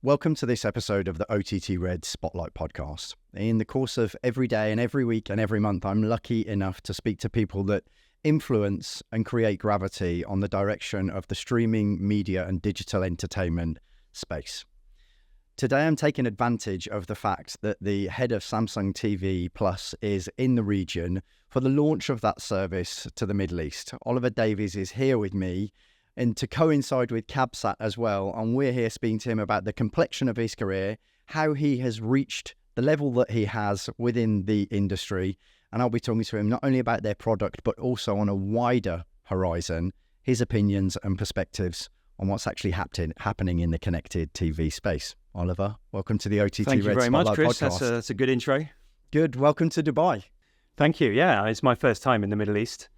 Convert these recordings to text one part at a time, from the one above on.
Welcome to this episode of the OTTRED Spotlight Podcast. In the course of every day and every week and every month, I'm lucky enough to speak to people that influence and create gravity on the direction of the streaming, media and digital entertainment space. Today, I'm taking advantage of the fact that the head of Samsung TV Plus is in the region for the launch of that service to the Middle East. Oliver Davies is here with me, and to coincide with CabSat as well, and we're here speaking to him about the complexion of his career, how he has reached the level that he has within the industry, and I'll be talking to him not only about their product, but also on a wider horizon, his opinions and perspectives on what's actually happening in the connected TV space. Oliver, welcome to the OTTRED Spotlight Podcast. Thank you very much, Chris. That's a good intro. Good. Welcome to Dubai. Thank you. Yeah, it's my first time in the Middle East.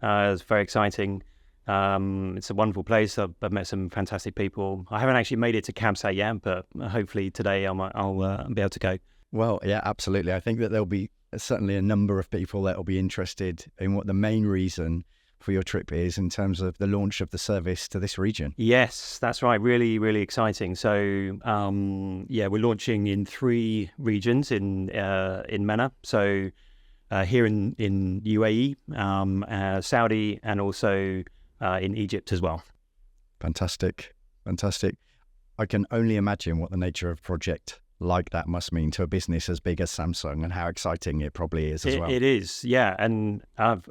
It's very exciting. It's a wonderful place. I've met some fantastic people. I haven't actually made it to CabSat yet, but hopefully today I'll be able to go. Well, yeah, absolutely. I think that there'll be certainly a number of people that will be interested in what the main reason for your trip is in terms of the launch of the service to this region. Yes, that's right. Really, really exciting. So, we're launching in 3 regions in MENA. So, here in UAE, Saudi, and also in Egypt as well. Fantastic. I can only imagine what the nature of a project like that must mean to a business as big as Samsung, and how exciting it probably is as well. It is, yeah. And I've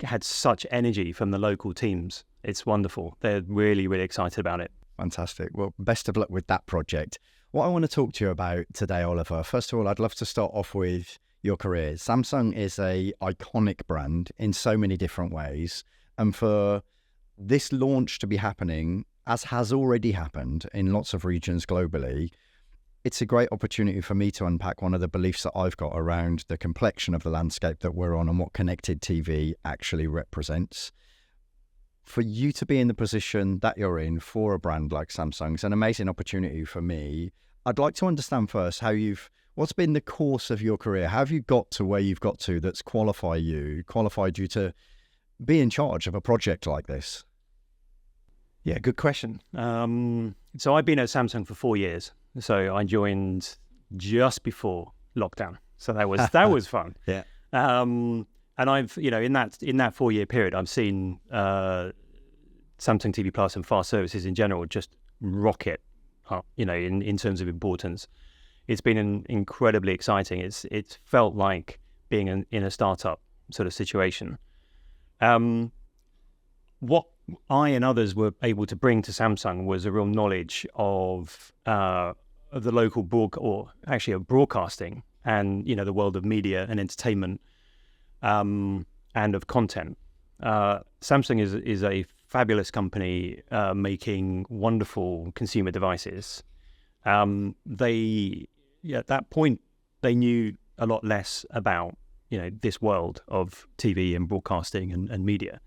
had such energy from the local teams. It's wonderful. They're really, really excited about it. Fantastic. Well, best of luck with that project. What I want to talk to you about today, Oliver, first of all, I'd love to start off with your career. Samsung is a iconic brand in so many different ways. And for this launch to be happening, as has already happened in lots of regions globally, it's a great opportunity for me to unpack one of the beliefs that I've got around the complexion of the landscape that we're on and what connected TV actually represents. For you to be in the position that you're in for a brand like Samsung is an amazing opportunity for me. I'd like to understand first what's been the course of your career? How have you got to where you've got to that's qualified you to be in charge of a project like this? Yeah, good question. So I've been at Samsung for 4 years. So I joined just before lockdown. So that was fun. Yeah. And I've, in that 4-year period, I've seen Samsung TV Plus and fast services in general just rocket up, in terms of importance. It's been incredibly exciting. It's felt like being in a startup sort of situation. What I and others were able to bring to Samsung was a real knowledge of the local of broadcasting and the world of media and entertainment, and of content. Samsung is a fabulous company making wonderful consumer devices. At that point they knew a lot less about this world of TV and broadcasting and media.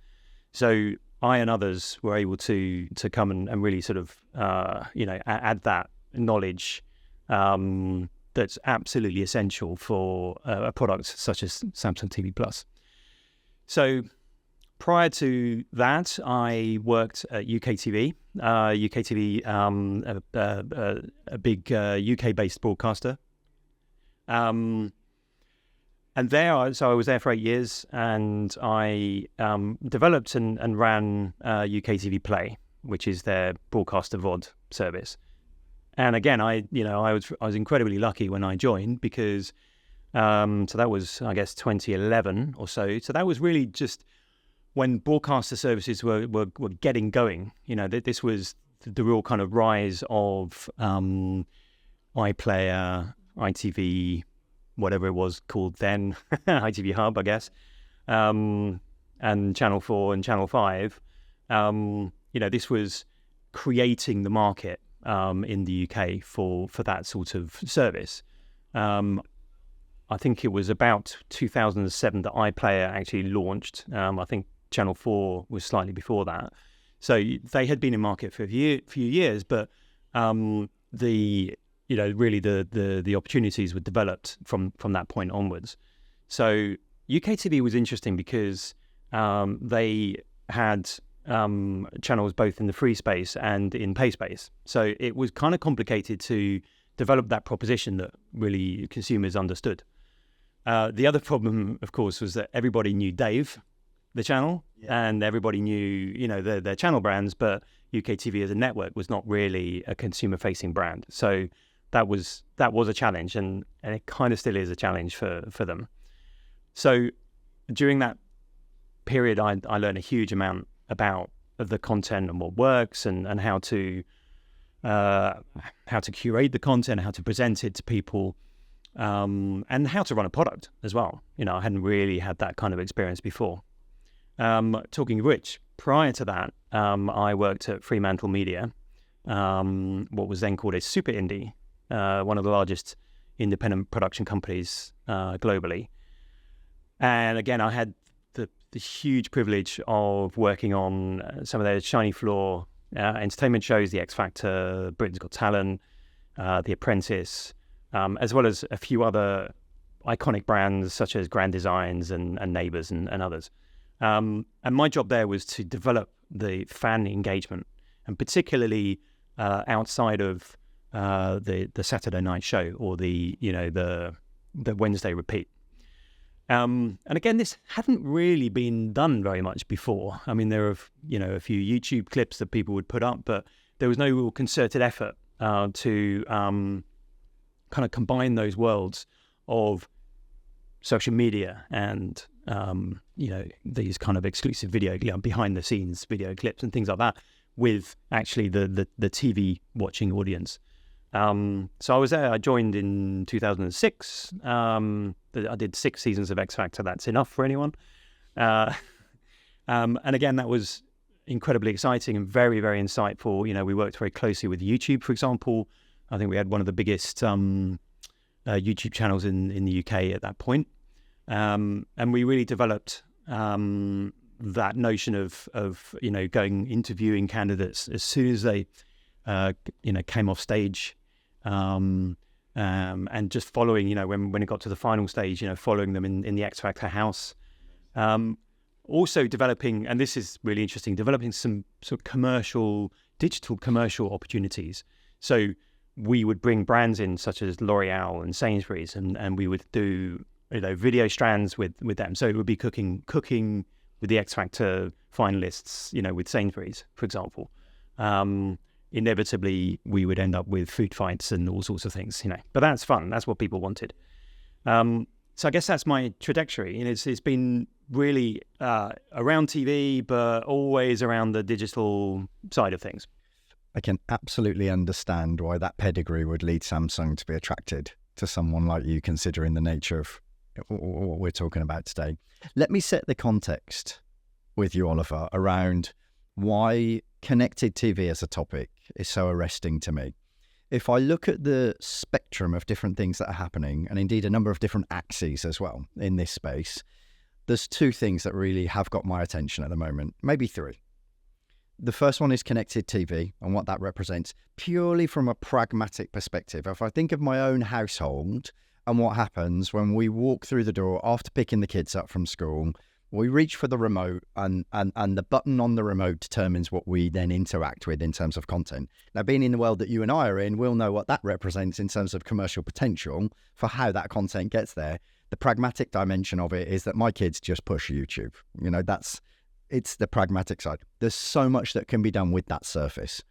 So I and others were able to come and really sort of, add that knowledge that's absolutely essential for a product such as Samsung TV Plus. So prior to that, I worked at UK TV, a big UK-based broadcaster. And so I was there for 8 year, and I developed and ran UK TV Play, which is their broadcaster VOD service. And again, I was incredibly lucky when I joined, because so that was, I guess, 2011 or so. So that was really just when broadcaster services were getting going. This was the real kind of rise of iPlayer, ITV, whatever it was called then, ITV Hub, I guess, and Channel 4 and Channel 5. This was creating the market in the UK for that sort of service. I think it was about 2007 that iPlayer actually launched. I think Channel 4 was slightly before that. So they had been in market for a few years, but really the opportunities were developed from that point onwards. So UK TV was interesting because they had channels both in the free space and in pay space. So it was kind of complicated to develop that proposition that really consumers understood. The other problem, of course, was that everybody knew Dave, the channel, and everybody knew, their channel brands, but UK TV as a network was not really a consumer-facing brand. So that was a challenge, and it kind of still is a challenge for them. So during that period, I learned a huge amount about the content and what works, and how to curate the content, how to present it to people, and how to run a product as well. I hadn't really had that kind of experience before. Talking of which, prior to that, I worked at Fremantle Media, what was then called a super indie, one of the largest independent production companies globally. And again, I had the huge privilege of working on some of their shiny floor entertainment shows, The X Factor, Britain's Got Talent, The Apprentice, as well as a few other iconic brands such as Grand Designs and Neighbours and others. And my job there was to develop the fan engagement, and particularly outside of the Saturday night show or the Wednesday repeat. And again, this hadn't really been done very much before. I mean, there are a few YouTube clips that people would put up, but there was no real concerted effort to kind of combine those worlds of social media and these kind of exclusive video, behind the scenes video clips and things like that with actually the TV watching audience. So I was there. I joined in 2006. I did 6 seasons of X Factor. That's enough for anyone. And again, that was incredibly exciting and very, very insightful. We worked very closely with YouTube, for example. I think we had one of the biggest YouTube channels in the UK at that point. And we really developed that notion of interviewing candidates as soon as they came off stage, and just following when it got to the final stage, following them in the X Factor house. Also developing, and this is really interesting, developing some sort of digital commercial opportunities. So we would bring brands in such as L'Oreal and Sainsbury's, and we would do video strands with them. So it would be cooking with the X Factor finalists, with Sainsbury's, for example. Inevitably, we would end up with food fights and all sorts of things, But that's fun. That's what people wanted. So I guess that's my trajectory. And it's been really around TV, but always around the digital side of things. I can absolutely understand why that pedigree would lead Samsung to be attracted to someone like you, considering the nature of what we're talking about today. Let me set the context with you, Oliver, around why connected TV as a topic is so arresting to me. If I look at the spectrum of different things that are happening, and indeed a number of different axes as well in this space, there's 2 things that really have got my attention at the moment, maybe 3. The first one is connected TV and what that represents purely from a pragmatic perspective. If I think of my own household and what happens when we walk through the door after picking the kids up from school, we reach for the remote and the button on the remote determines what we then interact with in terms of content. Now, being in the world that you and I are in, we'll know what that represents in terms of commercial potential for how that content gets there. The pragmatic dimension of it is that my kids just push YouTube. It's the pragmatic side. There's so much that can be done with that surface.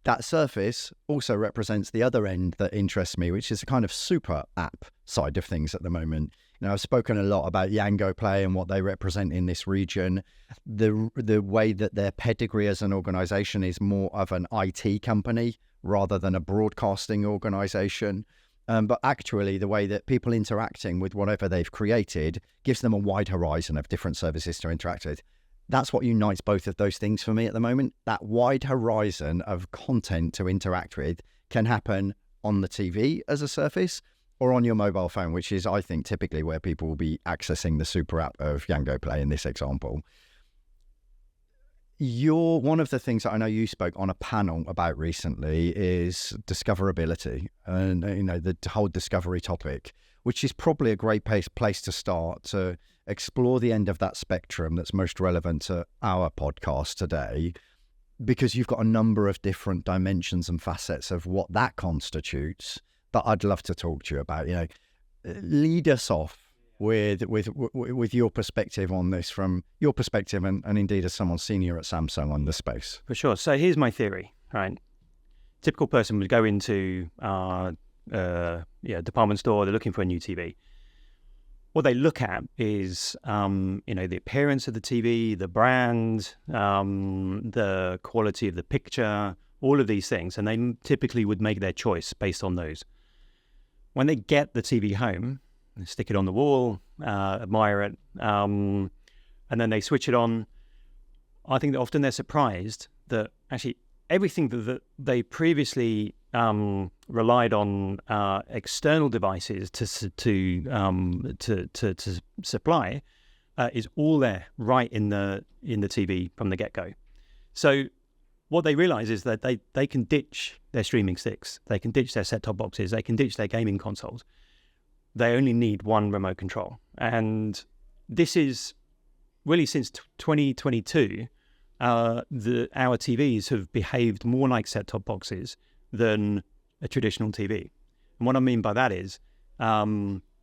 That surface also represents the other end that interests me, which is a kind of super app side of things at the moment. I've spoken a lot about Yango Play and what they represent in this region. The way that their pedigree as an organization is more of an IT company rather than a broadcasting organization. But actually, the way that people interacting with whatever they've created gives them a wide horizon of different services to interact with. That's what unites both of those things for me at the moment. That wide horizon of content to interact with can happen on the TV as a surface or on your mobile phone, which is, I think, typically where people will be accessing the super app of Yango Play in this example. One of the things that I know you spoke on a panel about recently is discoverability and the whole discovery topic, which is probably a great place to start to explore the end of that spectrum that's most relevant to our podcast today, because you've got a number of different dimensions and facets of what that constitutes that I'd love to talk to you about. Lead us off with your perspective on this, from your perspective and indeed as someone senior at Samsung on the space. For sure. So here's my theory, right? Typical person would go into department store, they're looking for a new TV. What they look at is, the appearance of the TV, the brand, the quality of the picture, all of these things, and they typically would make their choice based on those. When they get the TV home, they stick it on the wall, admire it, and then they switch it on. I think that often they're surprised that actually everything that they previously relied on external devices to supply is all there right in the TV from the get-go. So what they realize is that they can ditch their streaming sticks, they can ditch their set-top boxes, they can ditch their gaming consoles. They only need one remote control. And this is really since 2022, our TVs have behaved more like set-top boxes than a traditional TV. And what I mean by that is,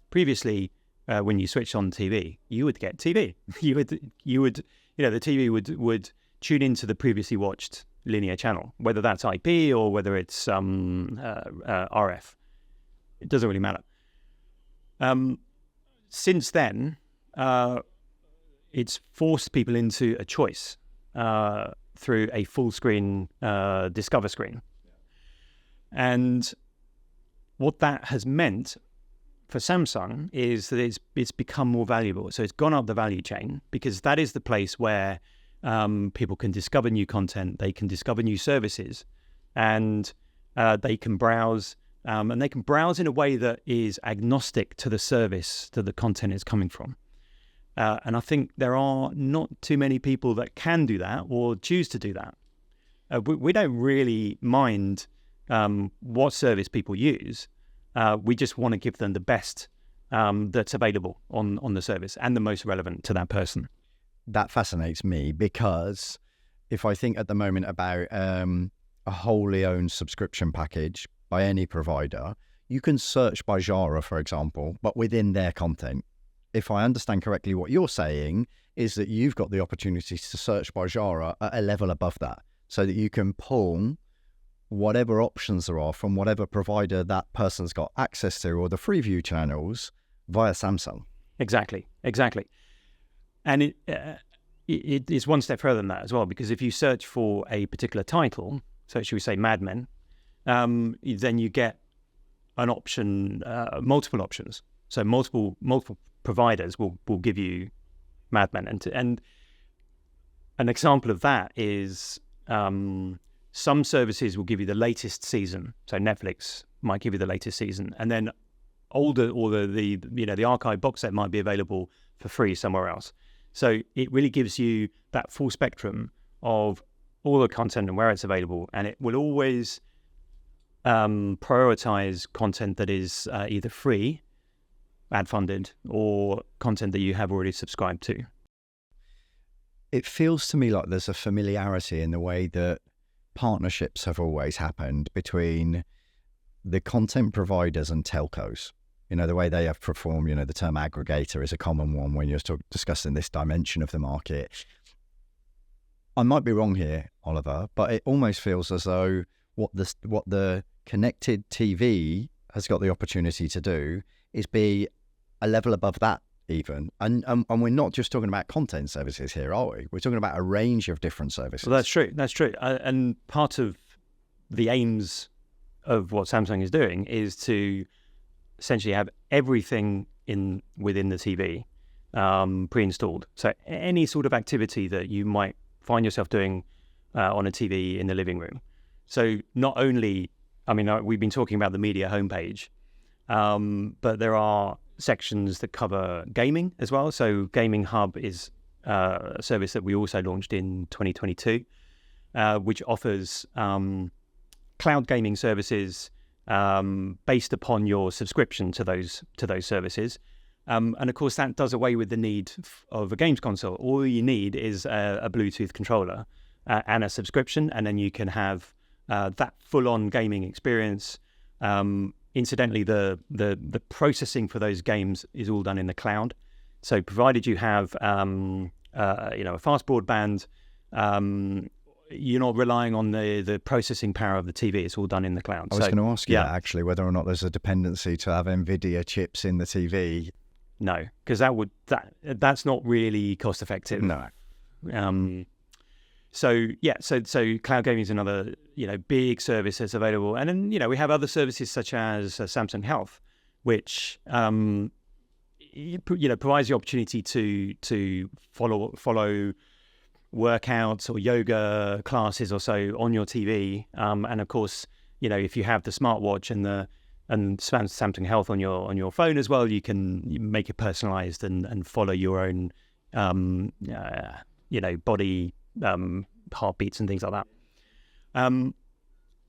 previously, when you switched on TV, you would get TV. The TV would tune into the previously watched linear channel, whether that's IP or whether it's RF. It doesn't really matter. Since then, it's forced people into a choice through a full screen Discover screen. And what that has meant for Samsung is that it's become more valuable. So it's gone up the value chain, because that is the place where people can discover new content, they can discover new services, and they can browse. And they can browse in a way that is agnostic to the service that the content is coming from. And I think there are not too many people that can do that or choose to do that. We don't really mind what service people use. We just want to give them the best that's available on the service and the most relevant to that person. That fascinates me, because if I think at the moment about a wholly owned subscription package by any provider, you can search by genre, for example, but within their content. If I understand correctly, what you're saying is that you've got the opportunity to search by genre at a level above that, so that you can pull whatever options there are from whatever provider that person's got access to, or the Freeview channels via Samsung. Exactly. And it is one step further than that as well, because if you search for a particular title, so should we say Mad Men, then you get an option, multiple options. So multiple providers will give you Mad Men. And an example of that is some services will give you the latest season. So Netflix might give you the latest season, and then older, or the archive box set might be available for free somewhere else. So it really gives you that full spectrum of all the content and where it's available, and it will always prioritize content that is either free, ad-funded, or content that you have already subscribed to. It feels to me like there's a familiarity in the way that partnerships have always happened between the content providers and telcos. The way they have performed, the term aggregator is a common one when you're discussing this dimension of the market. I might be wrong here, Oliver, but it almost feels as though what the connected TV has got the opportunity to do is be a level above that even. And we're not just talking about content services here, are we? We're talking about a range of different services. Well, that's true. And part of the aims of what Samsung is doing is to essentially have everything within the TV pre-installed. So any sort of activity that you might find yourself doing on a TV in the living room. So not only, we've been talking about the media homepage, but there are sections that cover gaming as well. So Gaming Hub is a service that we also launched in 2022, which offers cloud gaming services based upon your subscription to those services. And of course, that does away with the need of a games console. All you need is a Bluetooth controller and a subscription, and then you can have that full-on gaming experience. Incidentally, the processing for those games is all done in the cloud. So provided you have a fast broadband, you're not relying on the processing power of the TV. It's all done in the cloud. I was going to ask you that, actually, whether or not there's a dependency to have NVIDIA chips in the TV. No, because that's not really cost effective. No. So cloud gaming is another big service that's available, and then we have other services such as Samsung Health, which provides the opportunity to follow workouts or yoga classes or so on your TV, and of course if you have the smartwatch and Samsung Health on your phone as well, you can make it personalized and follow your own body heartbeats and things like that.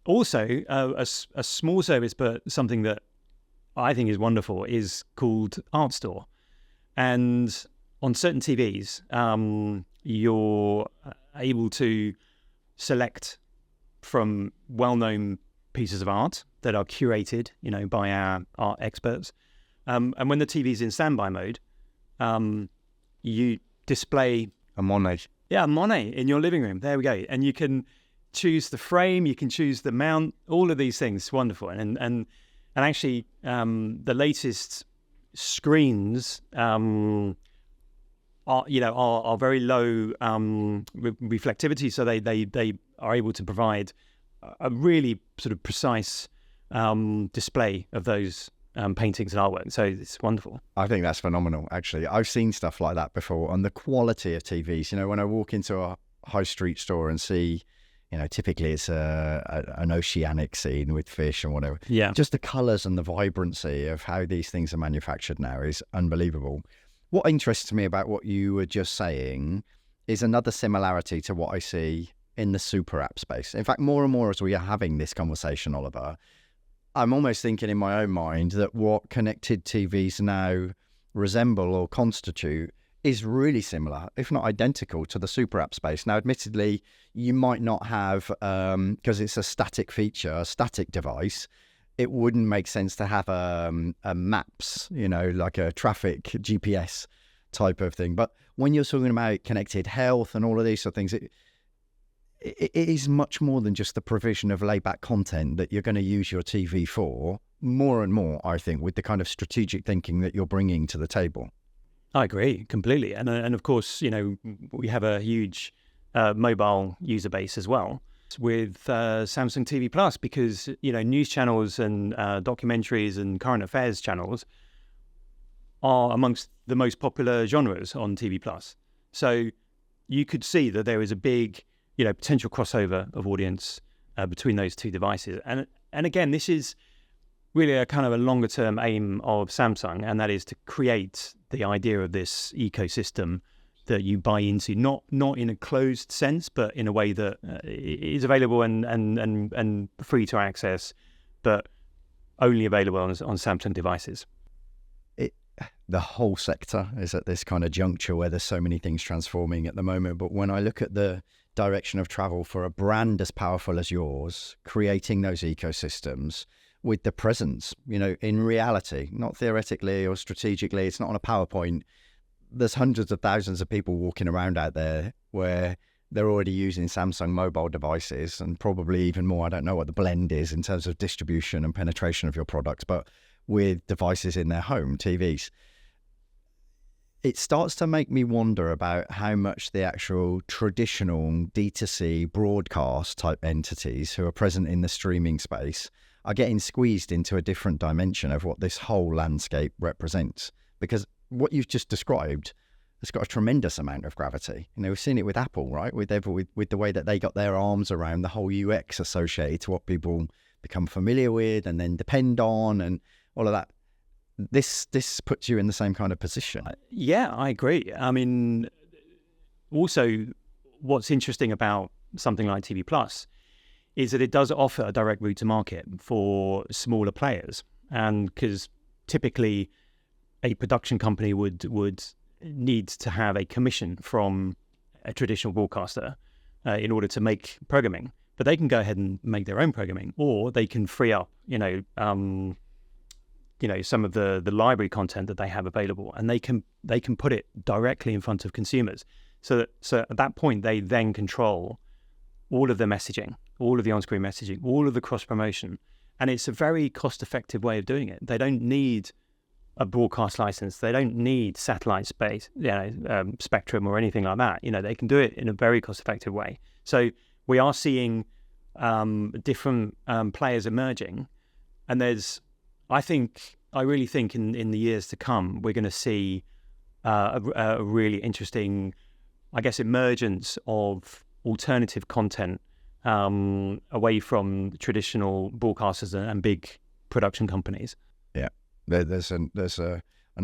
Also, a small service, but something that I think is wonderful, is called Art Store. And on certain TVs, you're able to select from well-known pieces of art that are curated, by our art experts. And when the TV's in standby mode, you display a Monet. Yeah, Monet in your living room. There we go. And you can choose the frame, you can choose the mount, all of these things. It's wonderful. And actually, the latest screens are very low reflectivity, so they are able to provide a really sort of precise display of those paintings and artwork. So it's wonderful. I think that's phenomenal, actually. I've seen stuff like that before, and the quality of TVs. When I walk into a high street store and see, typically it's an oceanic scene with fish and whatever. Yeah. Just the colours and the vibrancy of how these things are manufactured now is unbelievable. What interests me about what you were just saying is another similarity to what I see in the super app space. In fact, more and more as we are having this conversation, Oliver, I'm almost thinking in my own mind that what connected TVs now resemble or constitute is really similar, if not identical, to the super app space. Now, admittedly, you might not have, because it's a static feature, a static device, it wouldn't make sense to have a maps, like a traffic GPS type of thing. But when you're talking about connected health and all of these sort of things, it is much more than just the provision of laid-back content that you're going to use your TV for. More and more, I think, with the kind of strategic thinking that you're bringing to the table. I agree completely. And of course, we have a huge mobile user base as well with Samsung TV Plus, because, news channels and documentaries and current affairs channels are amongst the most popular genres on TV Plus. So you could see that there is a big potential crossover of audience between those two devices. And again, this is really a kind of a longer term aim of Samsung, and that is to create the idea of this ecosystem that you buy into, not in a closed sense, but in a way that is available and free to access, but only available on Samsung devices. The whole sector is at this kind of juncture where there's so many things transforming at the moment. But when I look at the direction of travel for a brand as powerful as yours, creating those ecosystems with the presence, in reality, not theoretically or strategically, it's not on a PowerPoint. There's hundreds of thousands of people walking around out there where they're already using Samsung mobile devices, and probably even more. I don't know what the blend is in terms of distribution and penetration of your products, but with devices in their home, TVs. It starts to make me wonder about how much the actual traditional D2C broadcast type entities who are present in the streaming space are getting squeezed into a different dimension of what this whole landscape represents. Because what you've just described has got a tremendous amount of gravity. We've seen it with Apple, right? With the way that they got their arms around the whole UX associated to what people become familiar with and then depend on and all of that. This puts you in the same kind of position. Yeah, I agree. I mean, also, what's interesting about something like TV Plus is that it does offer a direct route to market for smaller players. And because typically a production company would need to have a commission from a traditional broadcaster in order to make programming. But they can go ahead and make their own programming, or they can free up, some of the library content that they have available, and they can put it directly in front of consumers. So at that point, they then control all of the messaging, all of the on-screen messaging, all of the cross-promotion. And it's a very cost-effective way of doing it. They don't need a broadcast license. They don't need satellite space, spectrum or anything like that. They can do it in a very cost-effective way. So we are seeing different players emerging. And I really think in the years to come, we're going to see a really interesting, emergence of alternative content away from traditional broadcasters and big production companies. Yeah, there's an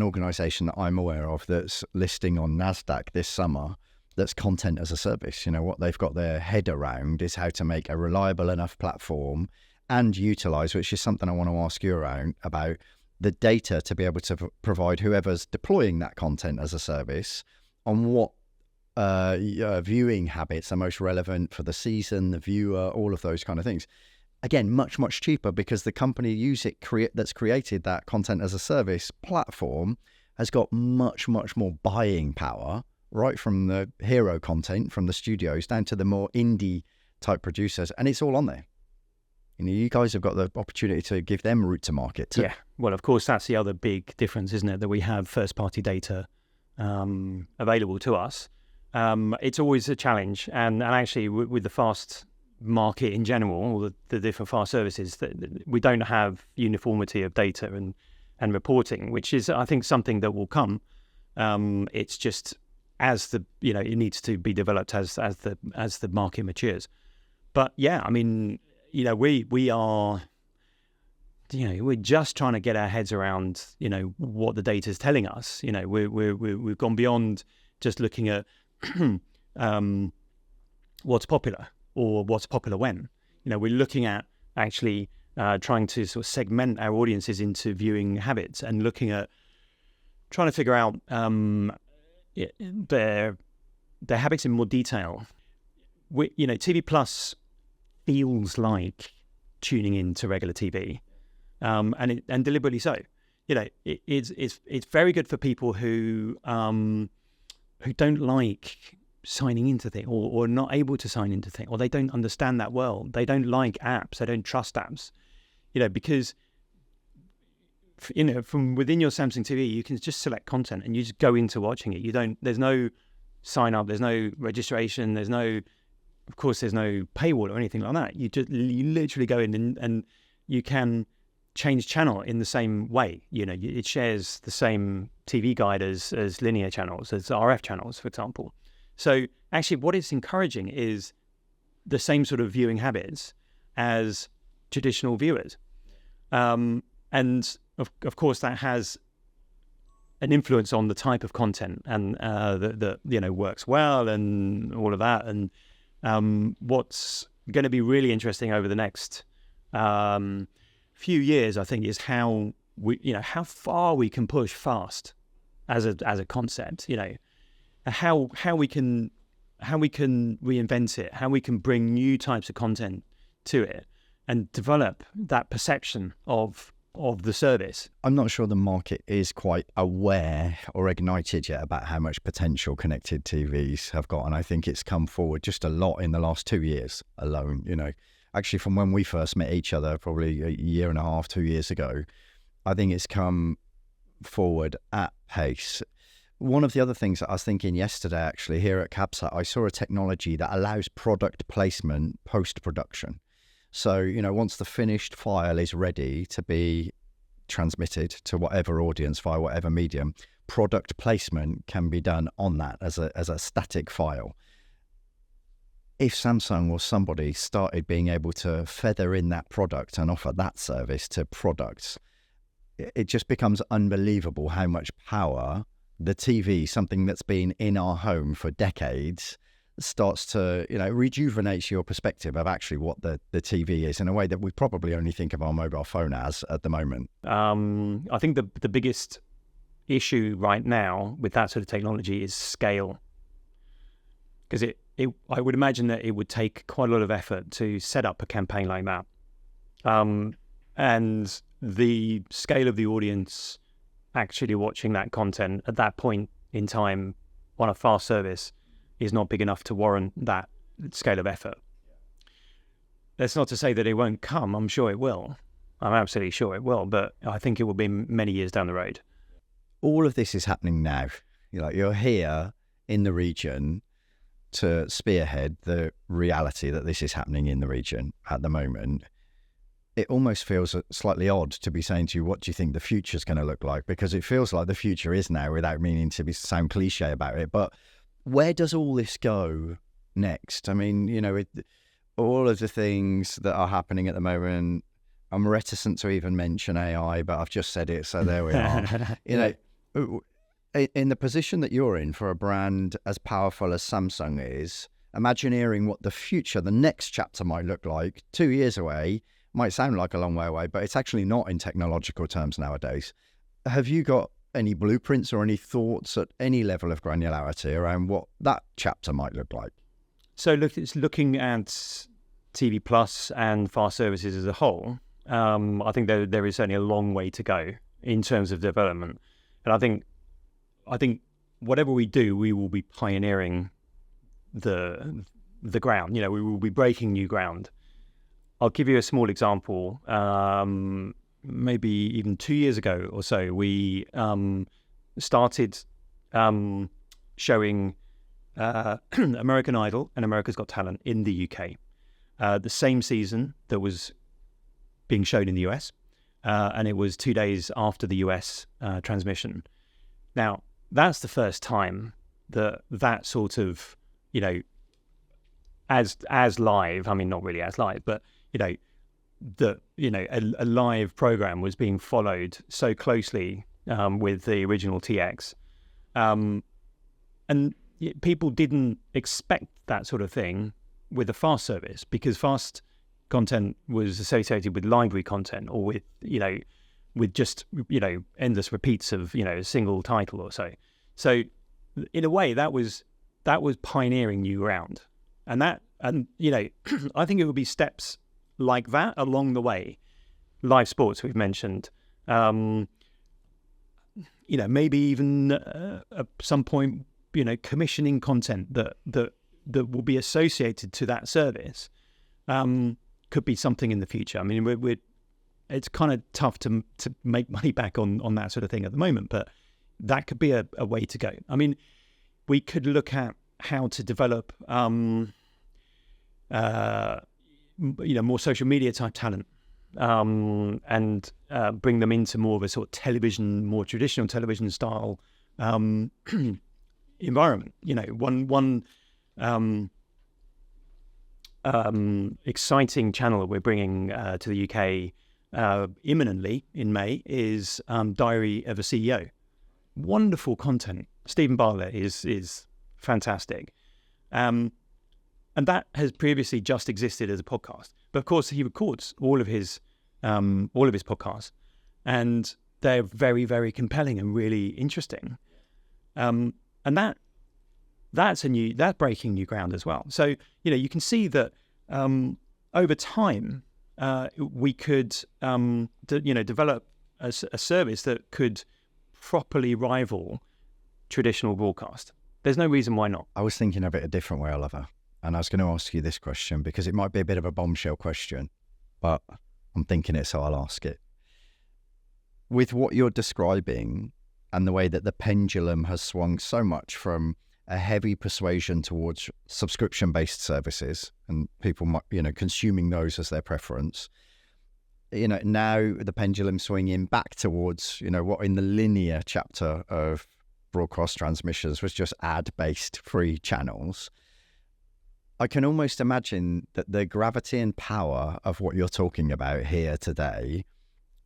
organisation that I'm aware of that's listing on NASDAQ this summer that's content as a service. What they've got their head around is how to make a reliable enough platform and utilise, which is something I want to ask you about, the data to be able to provide whoever's deploying that content as a service on what viewing habits are most relevant for the season, the viewer, all of those kind of things. Again, much, much cheaper because the company that's created that content as a service platform has got much, much more buying power, right from the hero content from the studios down to the more indie type producers, and it's all on there. You guys have got the opportunity to give them route to market too. Yeah, well, of course, that's the other big difference, isn't it? That we have first-party data available to us. It's always a challenge, and actually with the fast market in general, all the different fast services, we don't have uniformity of data and reporting, which is, I think, something that will come. It's just it needs to be developed as the market matures. But yeah, we are, we're just trying to get our heads around, what the data is telling us. We've gone beyond just looking at what's popular or what's popular when. We're looking at actually trying to sort of segment our audiences into viewing habits and looking at trying to figure out their habits in more detail. TV Plus feels like tuning into regular TV, and deliberately so. It's very good for people who don't like signing into things or not able to sign into things, or they don't understand that world. They don't like apps. They don't trust apps. Because from within your Samsung TV, you can just select content and you just go into watching it. There's no sign up. There's no registration. There's no paywall or anything like that. You literally go in and you can change channel in the same way. It shares the same TV guide as linear channels, as RF channels, for example. So actually what it's encouraging is the same sort of viewing habits as traditional viewers. And of course that has an influence on the type of content and that works well and all of that. And what's going to be really interesting over the next few years, I think, is how far we can push fast as a concept. How we can reinvent it, how we can bring new types of content to it, and develop that perception of the service. I'm not sure the market is quite aware or ignited yet about how much potential connected TVs have got, and I think it's come forward just a lot in the last 2 years alone. Actually from when we first met each other, probably a year and a half, 2 years ago, I think it's come forward at pace. One of the other things that I was thinking yesterday, actually, here at CabSat, I saw a technology that allows product placement post-production. So, once the finished file is ready to be transmitted to whatever audience via whatever medium, product placement can be done on that as a static file. If Samsung or somebody started being able to feather in that product and offer that service to products, it just becomes unbelievable how much power the TV, something that's been in our home for decades, starts to, rejuvenates your perspective of actually what the TV is in a way that we probably only think of our mobile phone as at the moment. I think the biggest issue right now with that sort of technology is scale. Because I would imagine that it would take quite a lot of effort to set up a campaign like that. And the scale of the audience actually watching that content at that point in time on a fast service is not big enough to warrant that scale of effort. That's not to say that it won't come. I'm sure it will. I'm absolutely sure it will, but I think it will be many years down the road. All of this is happening now. You're here in the region to spearhead the reality that this is happening in the region at the moment. It almost feels slightly odd to be saying to you, what do you think the future is going to look like? Because it feels like the future is now, without meaning to sound cliche about it. But where does all this go next? I mean, all of the things that are happening at the moment, I'm reticent to even mention AI, but I've just said it, so there we are. In the position that you're in for a brand as powerful as Samsung is, imagineering what the future, the next chapter might look like 2 years away, might sound like a long way away, but it's actually not in technological terms nowadays. Have you got any blueprints or any thoughts at any level of granularity around what that chapter might look like? So it's looking at TV Plus and fast services as a whole. I think there is only a long way to go in terms of development. And I think whatever we do, we will be pioneering the ground. We will be breaking new ground. I'll give you a small example. Maybe even 2 years ago or so, we started showing American Idol and America's Got Talent in the UK. The same season that was being shown in the US, and it was 2 days after the US transmission. Now, that's the first time that sort of, as live, I mean, not really as live, but, a live program was being followed so closely with the original TX. And people didn't expect that sort of thing with a fast service, because fast content was associated with library content or with just endless repeats of a single title or so. So in a way that was pioneering new ground, and I think it would be steps like that along the way. Live sports we've mentioned, maybe even at some point commissioning content that will be associated to that service could be something in the future. I mean, it's kind of tough to make money back on that sort of thing at the moment, but that could be a way to go. I mean, we could look at how to develop more social media type talent, and bring them into more of a sort of television, more traditional television style environment. One exciting channel that we're bringing to the UK imminently in May is Diary of a CEO. Wonderful content. Stephen Bartlett is fantastic. And that has previously just existed as a podcast. But of course, he records all of his podcasts, and they're very, very compelling and really interesting. And that's breaking new ground as well. So you can see that over time we could develop a service that could properly rival traditional broadcast. There's no reason why not. I was thinking of it a different way, Oliver. And I was going to ask you this question because it might be a bit of a bombshell question, but I'm thinking it, so I'll ask it. With what you're describing and the way that the pendulum has swung so much from a heavy persuasion towards subscription-based services and people might, consuming those as their preference, now the pendulum swinging back towards, what in the linear chapter of broadcast transmissions was just ad-based free channels. I can almost imagine that the gravity and power of what you're talking about here today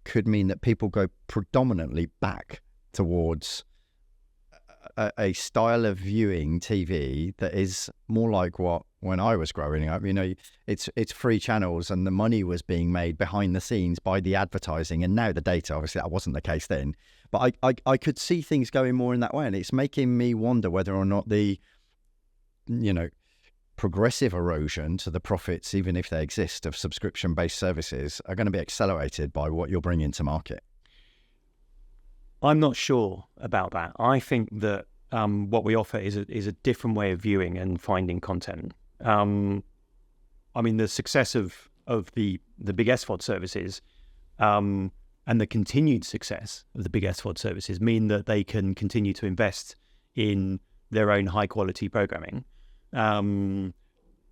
could mean that people go predominantly back towards a style of viewing TV that is more like what when I was growing up. It's free channels, and the money was being made behind the scenes by the advertising, and now the data. Obviously, that wasn't the case then, but I could see things going more in that way, and it's making me wonder whether or not the progressive erosion to the profits, even if they exist, of subscription-based services are going to be accelerated by what you're bringing to market. I'm not sure about that. I think that what we offer is a different way of viewing and finding content. The success of the big SVOD services and the continued success of the big SVOD services mean that they can continue to invest in their own high-quality programming. And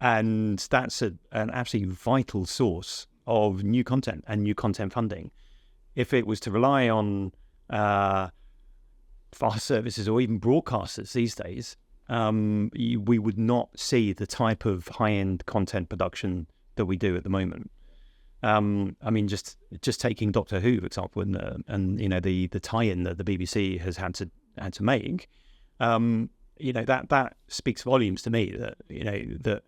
that's an absolutely vital source of new content and new content funding. If it was to rely on fast services or even broadcasters these days, we would not see the type of high-end content production that we do at the moment. Just taking Doctor Who, for example, and the tie-in that the BBC has had to make. That speaks volumes to me that that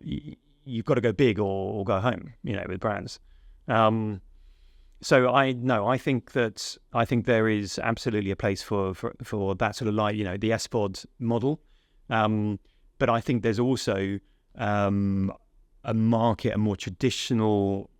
you've got to go big or go home, with brands. So I think there is absolutely a place for that sort of the SVOD model, but I think there's also a market, a more traditional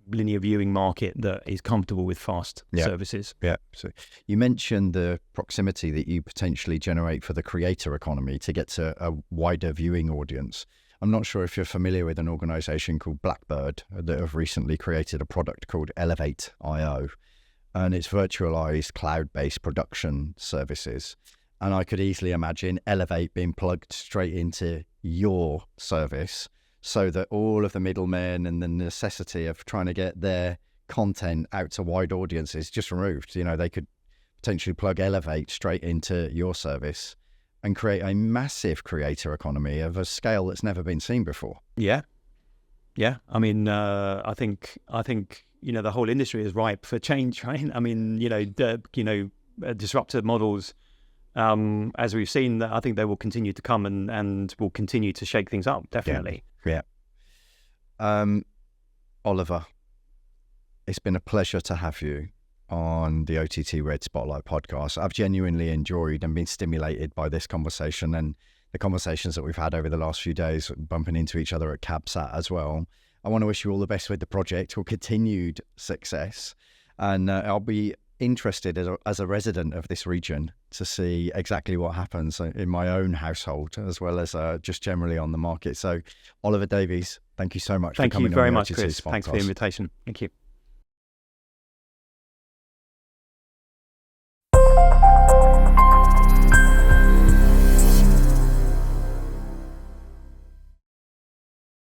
linear viewing market that is comfortable with fast services. Yeah. So you mentioned the proximity that you potentially generate for the creator economy to get to a wider viewing audience. I'm not sure if you're familiar with an organization called Blackbird that have recently created a product called Elevate.io, and it's virtualized cloud-based production services. And I could easily imagine Elevate being plugged straight into your service, so that all of the middlemen and the necessity of trying to get their content out to wide audiences just removed. They could potentially plug Elevate straight into your service and create a massive creator economy of a scale that's never been seen before. Yeah. I think the whole industry is ripe for change, right? Disruptive models, as we've seen, I think they will continue to come and will continue to shake things up, definitely. Yeah. Oliver, it's been a pleasure to have you on the OTTRED Spotlight podcast. I've genuinely enjoyed and been stimulated by this conversation and the conversations that we've had over the last few days, bumping into each other at CabSat as well. I want to wish you all the best with the project, or continued success. And I'll be interested as a resident of this region to see exactly what happens in my own household, as well as just generally on the market. So Oliver Davies, thank you so much for coming on. Thank you very much, Chris. Thanks for the invitation. Thank you.